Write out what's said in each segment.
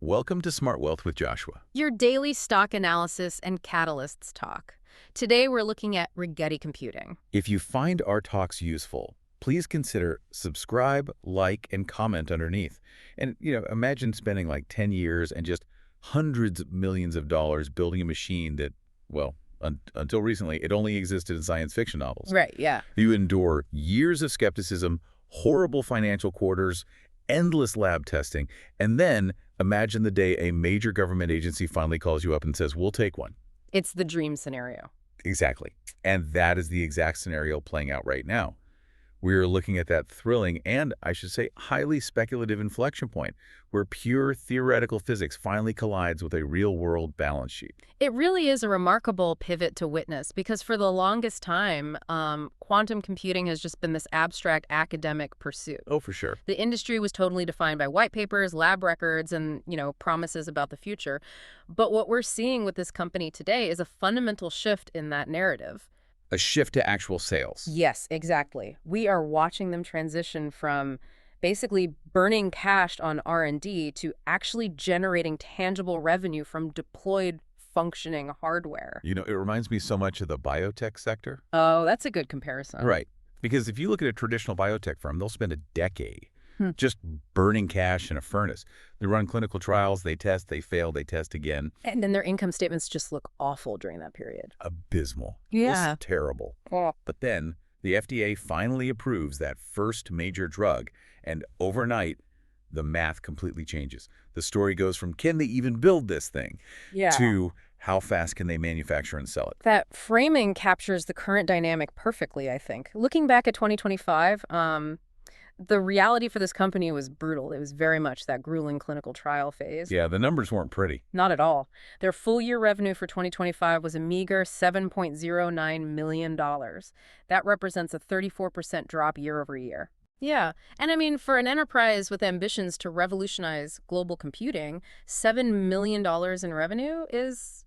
Welcome to Smart Wealth with Joshua. Your daily stock analysis and catalysts talk. Today we're looking at Rigetti Computing. If you find our talks useful, please consider subscribe, like, and comment underneath. And, imagine spending like 10 years and just hundreds of millions of dollars building a machine that, well, until recently, it only existed in science fiction novels. Right, yeah. You endure years of skepticism, horrible financial quarters, endless lab testing, and then imagine the day a major government agency finally calls you up and says, we'll take one. It's the dream scenario. Exactly. And that is the exact scenario playing out right now. We're looking at that thrilling and, I should say, highly speculative inflection point where pure theoretical physics finally collides with a real-world balance sheet. It really is a remarkable pivot to witness because for the longest time, quantum computing has just been this abstract academic pursuit. Oh, for sure. The industry was totally defined by white papers, lab records, and, promises about the future. But what we're seeing with this company today is a fundamental shift in that narrative. A shift to actual sales. Yes, exactly. We are watching them transition from basically burning cash on R&D to actually generating tangible revenue from deployed functioning hardware. It reminds me so much of the biotech sector. Oh, that's a good comparison. Right. Because if you look at a traditional biotech firm, they'll spend a decade just burning cash in a furnace. They run clinical trials, they test, they fail, they test again. And then their income statements just look awful during that period. Abysmal. Yeah. Just terrible. Oh. But then the FDA finally approves that first major drug, and overnight, the math completely changes. The story goes from, can they even build this thing? To how fast can they manufacture and sell it? That framing captures the current dynamic perfectly, I think. Looking back at 2025, the reality for this company was brutal. It was very much that grueling clinical trial phase. Yeah, the numbers weren't pretty. Not at all. Their full-year revenue for 2025 was a meager $7.09 million. That represents a 34% drop year over year. Yeah, and I mean, for an enterprise with ambitions to revolutionize global computing, $7 million in revenue is,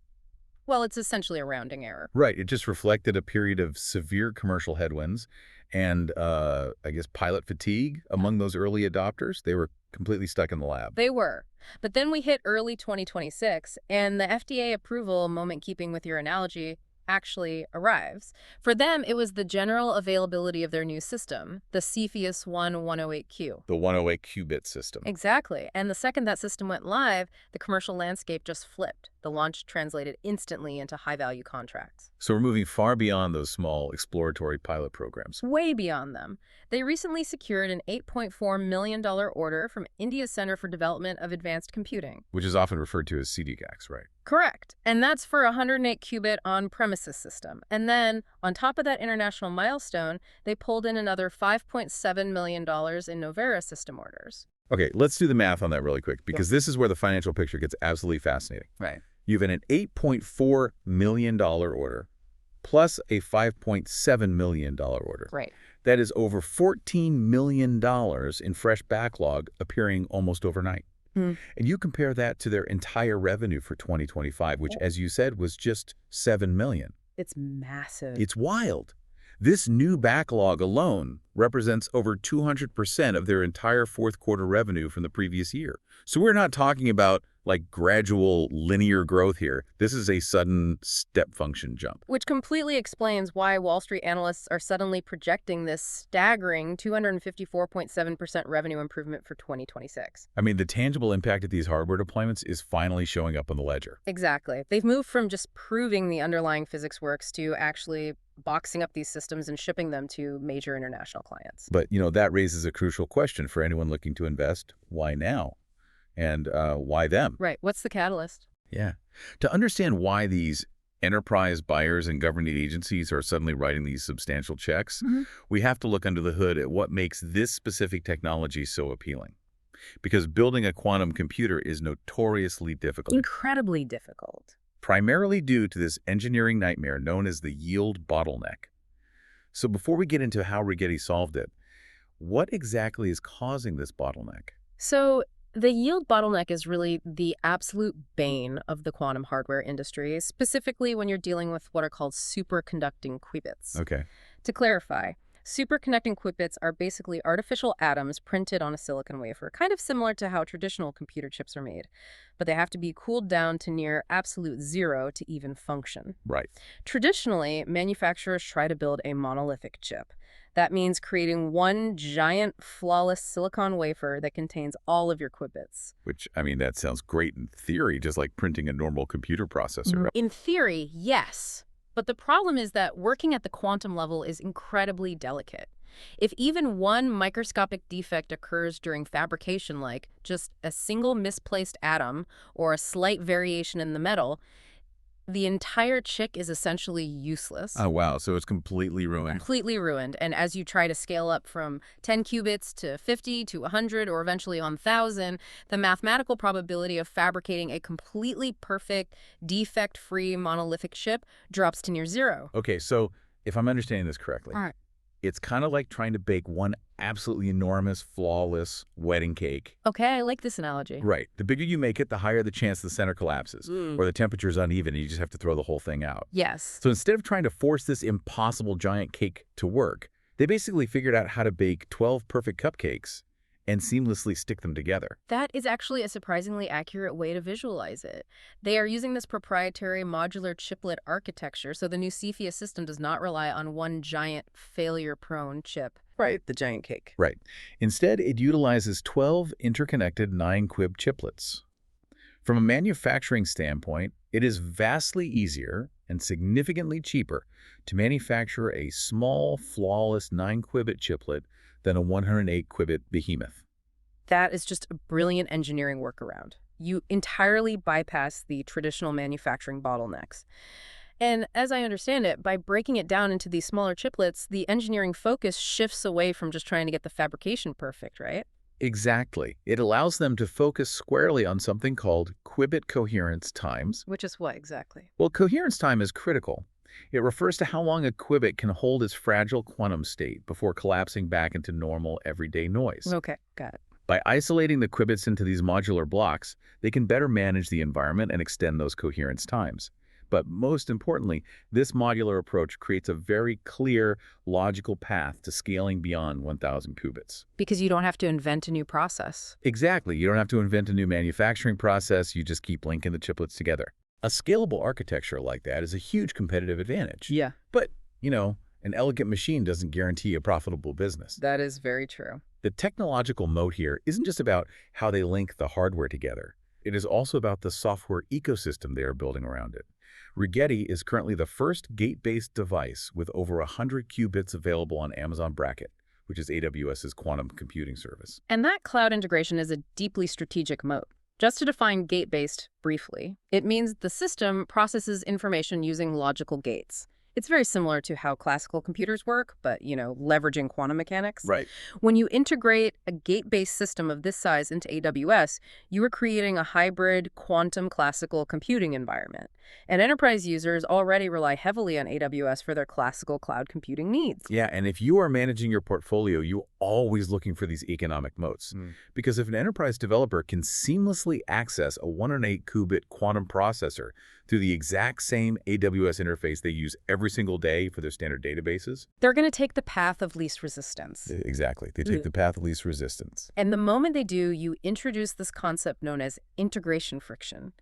well, it's essentially a rounding error. Right. It just reflected a period of severe commercial headwinds and, I guess, pilot fatigue among those early adopters. They were completely stuck in the lab. They were. But then we hit early 2026, and the FDA approval, moment keeping with your analogy, actually arrives. For them, it was the general availability of their new system, the Cepheus 108Q. The 108 qubit system. Exactly. And the second that system went live, the commercial landscape just flipped. The launch translated instantly into high-value contracts. So we're moving far beyond those small exploratory pilot programs. Way beyond them. They recently secured an $8.4 million order from India's Center for Development of Advanced Computing. Which is often referred to as CDCAX, right? Correct. And that's for a 108-qubit on-premises system. And then, on top of that international milestone, they pulled in another $5.7 million in Novera system orders. Okay, let's do the math on that really quick, because this is where the financial picture gets absolutely fascinating. Right. You have an $8.4 million order plus a $5.7 million order. Right. That is over $14 million in fresh backlog appearing almost overnight. And you compare that to their entire revenue for 2025, which, as you said, was just $7 million. It's massive. It's wild. This new backlog alone represents over 200% of their entire fourth quarter revenue from the previous year. So we're not talking about like gradual linear growth here. This is a sudden step function jump. Which completely explains why Wall Street analysts are suddenly projecting this staggering 254.7% revenue improvement for 2026. I mean, the tangible impact of these hardware deployments is finally showing up on the ledger. Exactly. They've moved from just proving the underlying physics works to actually boxing up these systems and shipping them to major international clients. But, that raises a crucial question for anyone looking to invest. Why now? And why them? Right. What's the catalyst? Yeah. To understand why these enterprise buyers and government agencies are suddenly writing these substantial checks, we have to look under the hood at what makes this specific technology so appealing. Because building a quantum computer is notoriously difficult. Incredibly difficult. Primarily due to this engineering nightmare known as the yield bottleneck. So before we get into how Rigetti solved it, what exactly is causing this bottleneck? So the yield bottleneck is really the absolute bane of the quantum hardware industry, specifically when you're dealing with what are called superconducting qubits. Okay. To clarify, Superconducting qubits are basically artificial atoms printed on a silicon wafer, kind of similar to how traditional computer chips are made. But they have to be cooled down to near absolute zero to even function. Right. Traditionally, manufacturers try to build a monolithic chip. That means creating one giant, flawless silicon wafer that contains all of your qubits. Which, I mean, that sounds great in theory, just like printing a normal computer processor. Right? In theory, yes. But the problem is that working at the quantum level is incredibly delicate. If even one microscopic defect occurs during fabrication, like just a single misplaced atom or a slight variation in the metal, the entire chip is essentially useless. Oh, wow. So it's completely ruined. Completely ruined. And as you try to scale up from 10 qubits to 50 to 100 or eventually 1,000, the mathematical probability of fabricating a completely perfect, defect-free monolithic chip drops to near zero. Okay, so if I'm understanding this correctly, All right. it's kind of like trying to bake one absolutely enormous, flawless wedding cake. Okay, I like this analogy. Right. The bigger you make it, the higher the chance the center collapses, or the temperature is uneven and you just have to throw the whole thing out. Yes. So instead of trying to force this impossible giant cake to work, they basically figured out how to bake 12 perfect cupcakes and seamlessly stick them together. That is actually a surprisingly accurate way to visualize it. They are using this proprietary modular chiplet architecture, so the new Cepheus system does not rely on one giant failure-prone chip. Right. The giant cake. Right. Instead, it utilizes 12 interconnected 9-qubit chiplets. From a manufacturing standpoint, it is vastly easier and significantly cheaper to manufacture a small, flawless 9-qubit chiplet than a 108-qubit behemoth. That is just a brilliant engineering workaround. You entirely bypass the traditional manufacturing bottlenecks. And as I understand it, by breaking it down into these smaller chiplets, the engineering focus shifts away from just trying to get the fabrication perfect, right? Exactly. It allows them to focus squarely on something called qubit coherence times. Which is what exactly? Well, coherence time is critical. It refers to how long a qubit can hold its fragile quantum state before collapsing back into normal, everyday noise. Okay, got it. By isolating the qubits into these modular blocks, they can better manage the environment and extend those coherence times. But most importantly, this modular approach creates a very clear, logical path to scaling beyond 1,000 qubits. Because you don't have to invent a new process. Exactly. You don't have to invent a new manufacturing process. You just keep linking the chiplets together. A scalable architecture like that is a huge competitive advantage. Yeah. But, an elegant machine doesn't guarantee a profitable business. That is very true. The technological moat here isn't just about how they link the hardware together. It is also about the software ecosystem they are building around it. Rigetti is currently the first gate-based device with over 100 qubits available on Amazon Bracket, which is AWS's quantum computing service. And that cloud integration is a deeply strategic moat. Just to define gate-based briefly, it means the system processes information using logical gates. It's very similar to how classical computers work, but, leveraging quantum mechanics. Right. When you integrate a gate-based system of this size into AWS, you are creating a hybrid quantum classical computing environment. And enterprise users already rely heavily on AWS for their classical cloud computing needs. Yeah, and if you are managing your portfolio, you're always looking for these economic moats. Because if an enterprise developer can seamlessly access a 108-qubit quantum processor through the exact same AWS interface they use every single day for their standard databases, they're going to take the path of least resistance. Exactly. They take the path of least resistance. And the moment they do, you introduce this concept known as integration friction.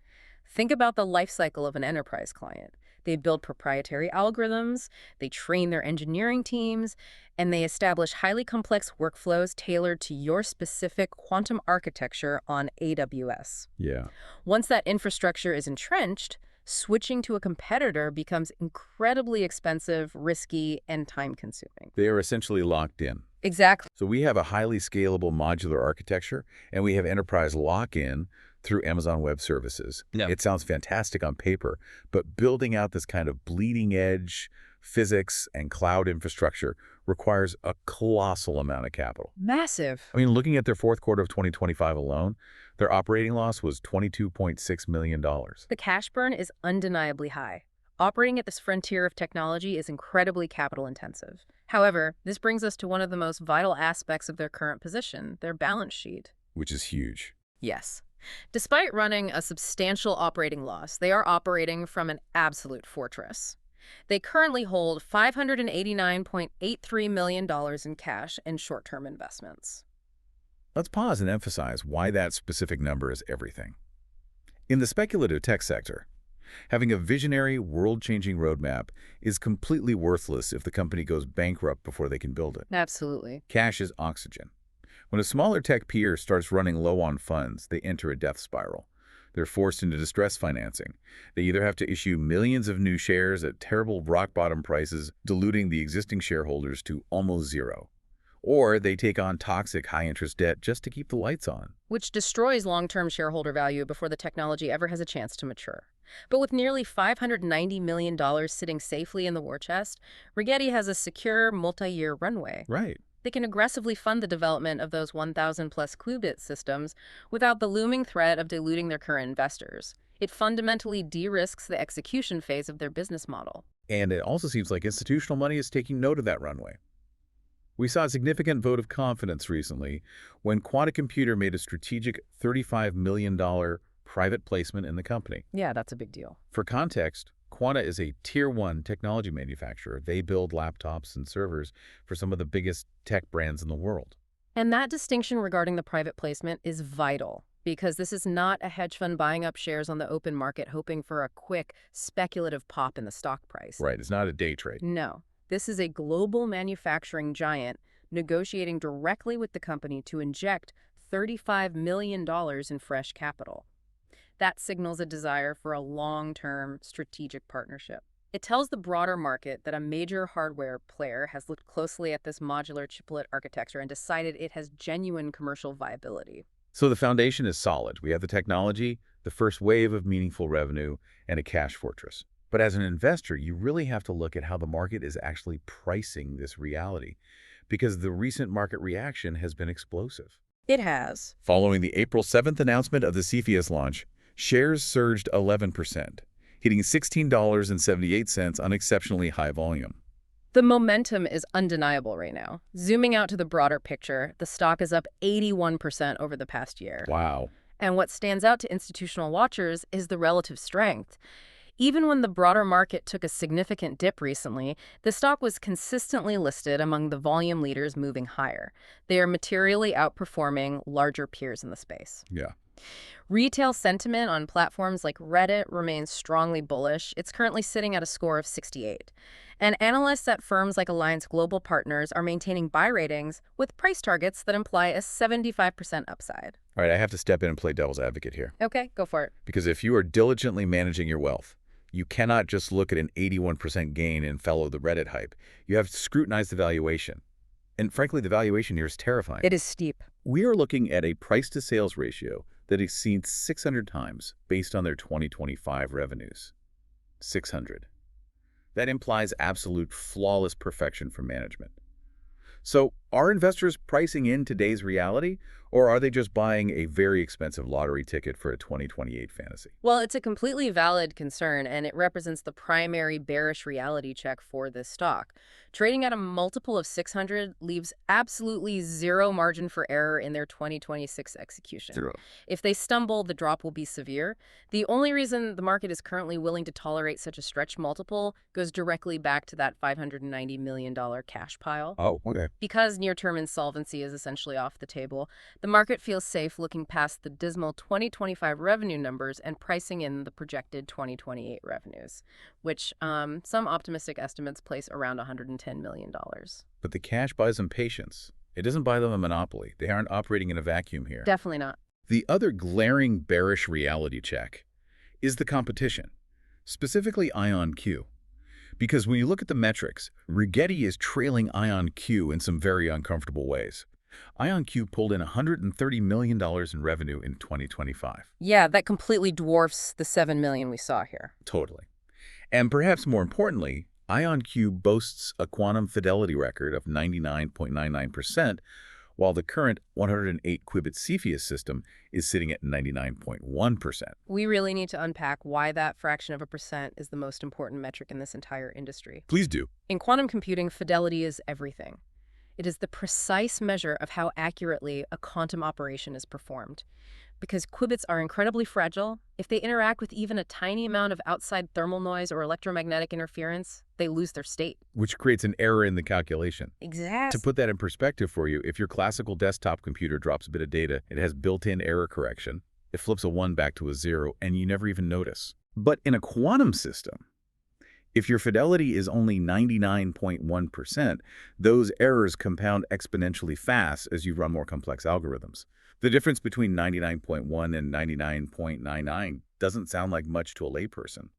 Think about the life cycle of an enterprise client. They build proprietary algorithms, they train their engineering teams, and they establish highly complex workflows tailored to your specific quantum architecture on AWS. Yeah. Once that infrastructure is entrenched, switching to a competitor becomes incredibly expensive, risky, and time-consuming. They are essentially locked in. Exactly. So we have a highly scalable modular architecture, and we have enterprise lock-in through Amazon Web Services. Yeah. It sounds fantastic on paper, but building out this kind of bleeding-edge physics and cloud infrastructure requires a colossal amount of capital. Massive. I mean, looking at their fourth quarter of 2025 alone, their operating loss was $22.6 million. The cash burn is undeniably high. Operating at this frontier of technology is incredibly capital-intensive. However, this brings us to one of the most vital aspects of their current position, their balance sheet. Which is huge. Yes. Despite running a substantial operating loss, they are operating from an absolute fortress. They currently hold $589.83 million in cash and short-term investments. Let's pause and emphasize why that specific number is everything. In the speculative tech sector, having a visionary, world-changing roadmap is completely worthless if the company goes bankrupt before they can build it. Absolutely. Cash is oxygen. When a smaller tech peer starts running low on funds, they enter a death spiral. They're forced into distress financing. They either have to issue millions of new shares at terrible rock-bottom prices, diluting the existing shareholders to almost zero, or they take on toxic high-interest debt just to keep the lights on. Which destroys long-term shareholder value before the technology ever has a chance to mature. But with nearly $590 million sitting safely in the war chest, Rigetti has a secure, multi-year runway. Right. They can aggressively fund the development of those 1,000-plus Qubit systems without the looming threat of diluting their current investors. It fundamentally de-risks the execution phase of their business model. And it also seems like institutional money is taking note of that runway. We saw a significant vote of confidence recently when Quanta Computer made a strategic $35 million private placement in the company. Yeah, that's a big deal. For context, Quanta is a Tier 1 technology manufacturer. They build laptops and servers for some of the biggest tech brands in the world. And that distinction regarding the private placement is vital, because this is not a hedge fund buying up shares on the open market hoping for a quick, speculative pop in the stock price. Right, it's not a day trade. No, this is a global manufacturing giant negotiating directly with the company to inject $35 million in fresh capital. That signals a desire for a long-term strategic partnership. It tells the broader market that a major hardware player has looked closely at this modular chiplet architecture and decided it has genuine commercial viability. So the foundation is solid. We have the technology, the first wave of meaningful revenue, and a cash fortress. But as an investor, you really have to look at how the market is actually pricing this reality, because the recent market reaction has been explosive. It has. Following the April 7th announcement of the Cepheus launch, shares surged 11%, hitting $16.78 on exceptionally high volume. The momentum is undeniable right now. Zooming out to the broader picture, the stock is up 81% over the past year. Wow. And what stands out to institutional watchers is the relative strength. Even when the broader market took a significant dip recently, the stock was consistently listed among the volume leaders moving higher. They are materially outperforming larger peers in the space. Yeah. Retail sentiment on platforms like Reddit remains strongly bullish. It's currently sitting at a score of 68. And analysts at firms like Alliance Global Partners are maintaining buy ratings with price targets that imply a 75% upside. All right, I have to step in and play devil's advocate here. Okay, go for it. Because if you are diligently managing your wealth, you cannot just look at an 81% gain and follow the Reddit hype. You have to scrutinize the valuation. And frankly, the valuation here is terrifying. It is steep. We are looking at a price-to-sales ratio that exceeds 600 times based on their 2025 revenues. 600. That implies absolute flawless perfection for management. So, are investors pricing in today's reality, or are they just buying a very expensive lottery ticket for a 2028 fantasy? Well, it's a completely valid concern, and it represents the primary bearish reality check for this stock. Trading at a multiple of 600 leaves absolutely zero margin for error in their 2026 execution. Zero. If they stumble, the drop will be severe. The only reason the market is currently willing to tolerate such a stretch multiple goes directly back to that $590 million cash pile. Oh, okay. Because near-term insolvency is essentially off the table, the market feels safe looking past the dismal 2025 revenue numbers and pricing in the projected 2028 revenues, which some optimistic estimates place around $110 million. But the cash buys them patience. It doesn't buy them a monopoly. They aren't operating in a vacuum here. Definitely not. The other glaring bearish reality check is the competition, specifically IonQ. Because when you look at the metrics, Rigetti is trailing IonQ in some very uncomfortable ways. IonQ pulled in $130 million in revenue in 2025. Yeah, that completely dwarfs the $7 million we saw here. Totally. And perhaps more importantly, IonQ boasts a quantum fidelity record of 99.99%, while the current 108 qubit Cepheus system is sitting at 99.1%. We really need to unpack why that fraction of a percent is the most important metric in this entire industry. Please do. In quantum computing, fidelity is everything. It is the precise measure of how accurately a quantum operation is performed. Because qubits are incredibly fragile, If they interact with even a tiny amount of outside thermal noise or electromagnetic interference, they lose their state. Which creates an error in the calculation. To Exactly. put that in perspective for you, if your classical desktop computer drops a bit of data, it has built-in error correction. It flips a 1 back to a 0, and you never even notice. But in a quantum system, if your fidelity is only 99.1%, those errors compound exponentially fast as you run more complex algorithms. The difference between 99.1 and 99.99 doesn't sound like much to a layperson.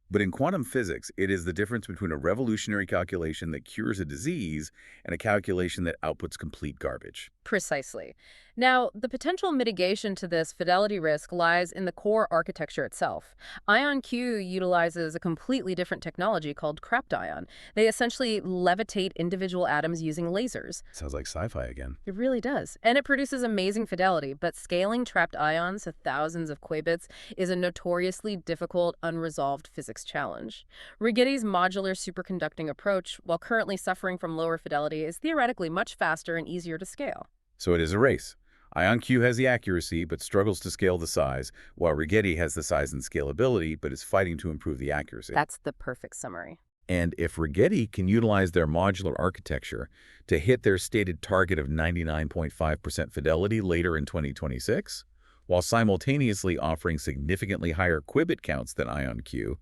But in quantum physics, it is the difference between a revolutionary calculation that cures a disease and a calculation that outputs complete garbage. Precisely. Now, the potential mitigation to this fidelity risk lies in the core architecture itself. IonQ utilizes a completely different technology called trapped ion. They essentially levitate individual atoms using lasers. Sounds like sci-fi again. It really does. And it produces amazing fidelity, but scaling trapped ions to thousands of qubits is a notoriously difficult, unresolved physics challenge. Rigetti's modular superconducting approach, while currently suffering from lower fidelity, is theoretically much faster and easier to scale. So it is a race. IonQ has the accuracy but struggles to scale the size, while Rigetti has the size and scalability but is fighting to improve the accuracy. That's the perfect summary. And if Rigetti can utilize their modular architecture to hit their stated target of 99.5% fidelity later in 2026, while simultaneously offering significantly higher qubit counts than IonQ,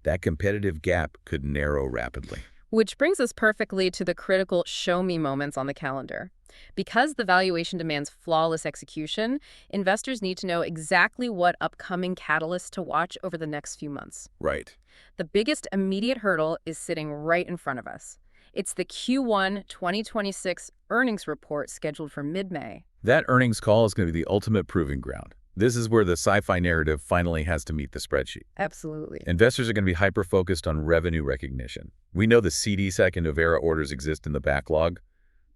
that competitive gap could narrow rapidly. Which brings us perfectly to the critical show-me moments on the calendar. Because the valuation demands flawless execution, investors need to know exactly what upcoming catalysts to watch over the next few months. Right. The biggest immediate hurdle is sitting right in front of us. It's the Q1 2026 earnings report scheduled for mid-May. That earnings call is going to be the ultimate proving ground. This is where the sci-fi narrative finally has to meet the spreadsheet. Absolutely. Investors are going to be hyper-focused on revenue recognition. We know the CD-SEC and Novera orders exist in the backlog,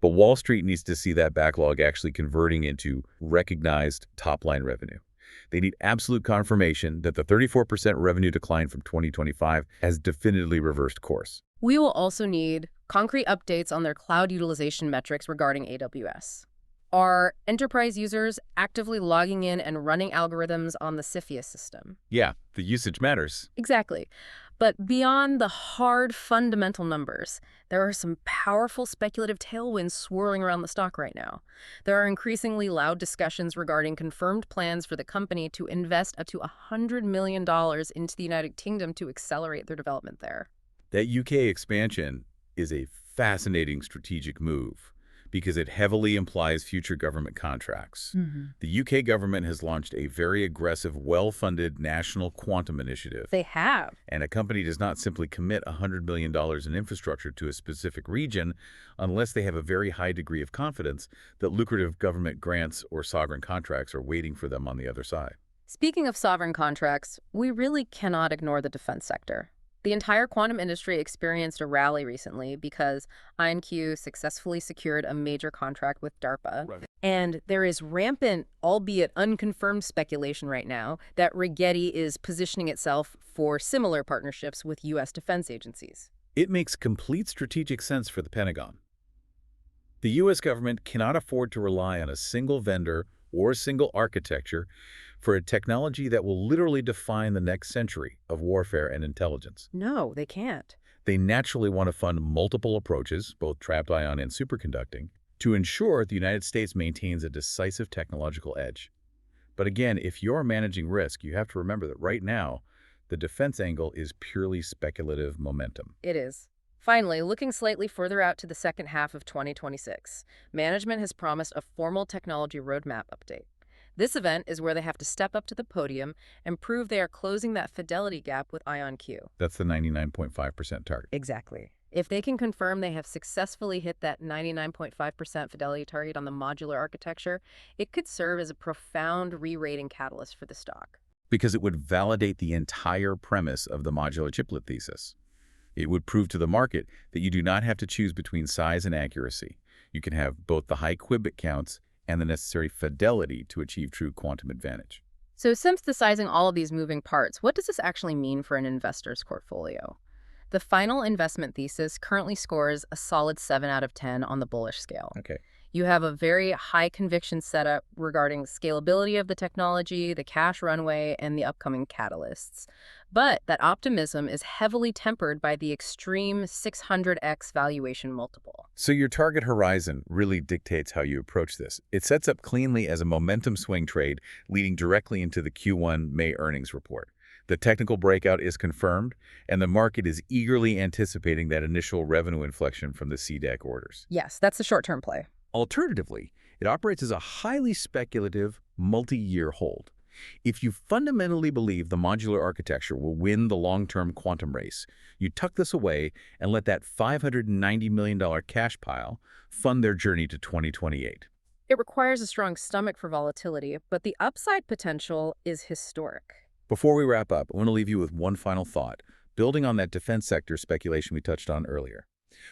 but Wall Street needs to see that backlog actually converting into recognized top-line revenue. They need absolute confirmation that the 34% revenue decline from 2025 has definitively reversed course. We will also need concrete updates on their cloud utilization metrics regarding AWS. Are enterprise users actively logging in and running algorithms on the Cepheus system? Yeah, the usage matters. Exactly. But beyond the hard fundamental numbers, there are some powerful speculative tailwinds swirling around the stock right now. There are increasingly loud discussions regarding confirmed plans for the company to invest up to $100 million into the United Kingdom to accelerate their development there. That UK expansion is a fascinating strategic move because it heavily implies future government contracts. The UK government has launched a very aggressive, well-funded national quantum initiative. They have. And a company does not simply commit $100 million in infrastructure to a specific region unless they have a very high degree of confidence that lucrative government grants or sovereign contracts are waiting for them on the other side. Speaking of sovereign contracts, we really cannot ignore the defense sector. The entire quantum industry experienced a rally recently because IonQ successfully secured a major contract with DARPA. Right. And there is rampant, albeit unconfirmed speculation right now that Rigetti is positioning itself for similar partnerships with U.S. defense agencies. It makes complete strategic sense for the Pentagon. The U.S. government cannot afford to rely on a single vendor or a single architecture for a technology that will literally define the next century of warfare and intelligence. No, they can't. They naturally want to fund multiple approaches, both trapped ion and superconducting, to ensure the United States maintains a decisive technological edge. But again, if you're managing risk, you have to remember that right now, the defense angle is purely speculative momentum. It is. Finally, looking slightly further out to the second half of 2026, management has promised a formal technology roadmap update. This event is where they have to step up to the podium and prove they are closing that fidelity gap with IonQ. That's the 99.5% target. Exactly. If they can confirm they have successfully hit that 99.5% fidelity target on the modular architecture, it could serve as a profound re-rating catalyst for the stock. Because it would validate the entire premise of the modular chiplet thesis. It would prove to the market that you do not have to choose between size and accuracy. You can have both the high qubit counts and the necessary fidelity to achieve true quantum advantage. So synthesizing all of these moving parts, what does this actually mean for an investor's portfolio? The final investment thesis currently scores a solid 7 out of 10 on the bullish scale. Okay. You have a very high conviction setup regarding scalability of the technology, the cash runway, and the upcoming catalysts. But that optimism is heavily tempered by the extreme 600x valuation multiple. So your target horizon really dictates how you approach this. It sets up cleanly as a momentum swing trade leading directly into the Q1 May earnings report. The technical breakout is confirmed, and the market is eagerly anticipating that initial revenue inflection from the CDEC orders. Yes, that's the short-term play. Alternatively, it operates as a highly speculative, multi-year hold. If you fundamentally believe the modular architecture will win the long-term quantum race, you tuck this away and let that $590 million cash pile fund their journey to 2028. It requires a strong stomach for volatility, but the upside potential is historic. Before we wrap up, I want to leave you with one final thought, building on that defense sector speculation we touched on earlier.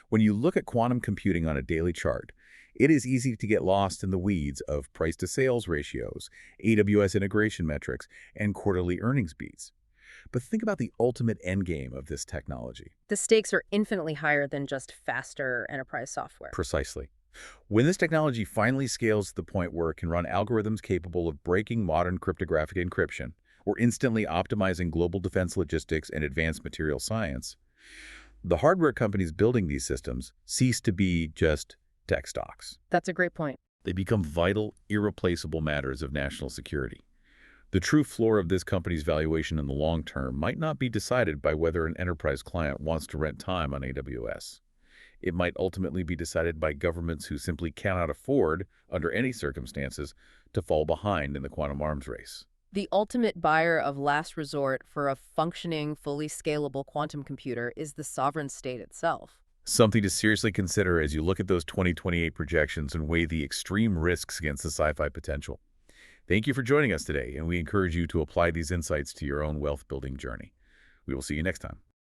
When you look at quantum computing on a daily chart, it is easy to get lost in the weeds of price-to-sales ratios, AWS integration metrics, and quarterly earnings beats. But think about the ultimate endgame of this technology. The stakes are infinitely higher than just faster enterprise software. Precisely. When this technology finally scales to the point where it can run algorithms capable of breaking modern cryptographic encryption, or instantly optimizing global defense logistics and advanced material science, the hardware companies building these systems cease to be just tech stocks. That's a great point. They become vital, irreplaceable matters of national security. The true floor of this company's valuation in the long term might not be decided by whether an enterprise client wants to rent time on AWS. It might ultimately be decided by governments who simply cannot afford, under any circumstances, to fall behind in the quantum arms race. The ultimate buyer of last resort for a functioning, fully scalable quantum computer is the sovereign state itself. Something to seriously consider as you look at those 2028 projections and weigh the extreme risks against the sci-fi potential. Thank you for joining us today, and we encourage you to apply these insights to your own wealth-building journey. We will see you next time.